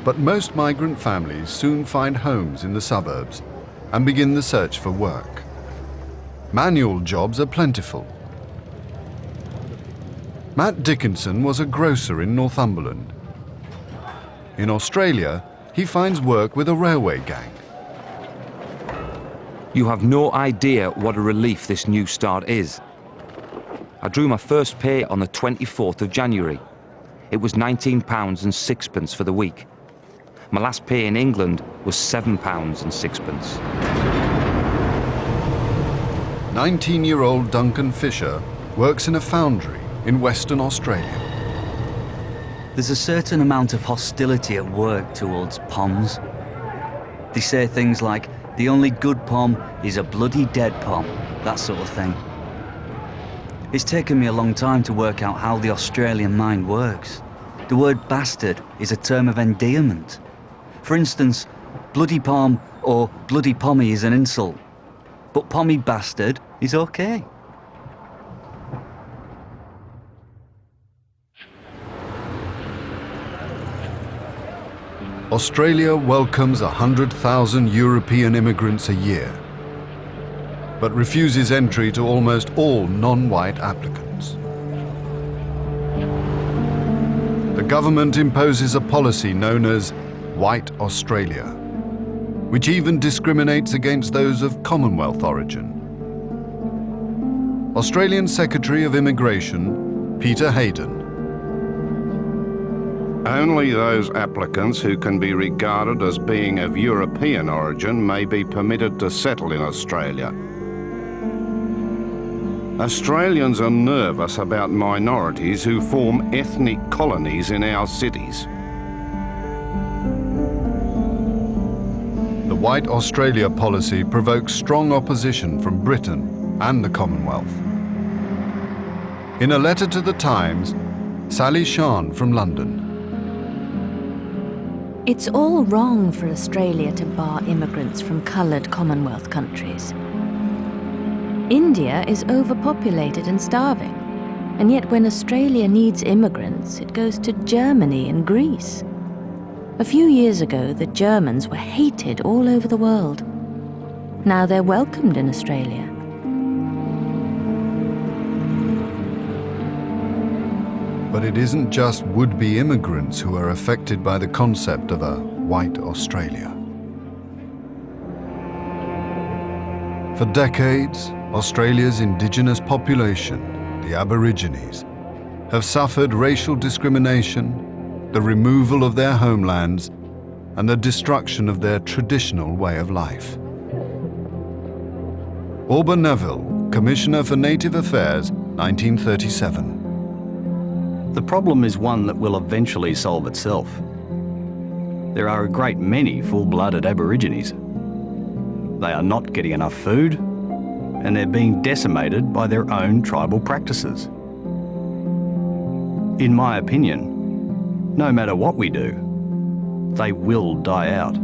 But most migrant families soon find homes in the suburbs and begin the search for work. Manual jobs are plentiful. Matt Dickinson was a grocer in Northumberland. In Australia, he finds work with a railway gang. You have no idea what a relief this new start is. I drew my first pay on the 24th of January. It was £19.06 for the week. My last pay in England was £7.06. 19-year-old Duncan Fisher works in a foundry in Western Australia. There's a certain amount of hostility at work towards POMs. They say things like, the only good POM is a bloody dead POM, that sort of thing. It's taken me a long time to work out how the Australian mind works. The word bastard is a term of endearment. For instance, bloody POM or bloody pommy is an insult, but pommy bastard is okay. Australia welcomes 100,000 European immigrants a year, but refuses entry to almost all non-white applicants. The government imposes a policy known as White Australia, which even discriminates against those of Commonwealth origin. Australian Secretary of Immigration, Peter Hayden. Only those applicants who can be regarded as being of European origin may be permitted to settle in Australia. Australians are nervous about minorities who form ethnic colonies in our cities. The White Australia policy provokes strong opposition from Britain and the Commonwealth. In a letter to The Times, Sally Shan from London. It's all wrong for Australia to bar immigrants from coloured Commonwealth countries. India is overpopulated and starving, and yet when Australia needs immigrants, it goes to Germany and Greece. A few years ago, the Germans were hated all over the world. Now they're welcomed in Australia. But it isn't just would-be immigrants who are affected by the concept of a white Australia. For decades, Australia's indigenous population, the Aborigines, have suffered racial discrimination, the removal of their homelands, and the destruction of their traditional way of life. Auba Neville, Commissioner for Native Affairs, 1937. The problem is one that will eventually solve itself. There are a great many full-blooded Aborigines. They are not getting enough food, and they're being decimated by their own tribal practices. In my opinion, no matter what we do, they will die out.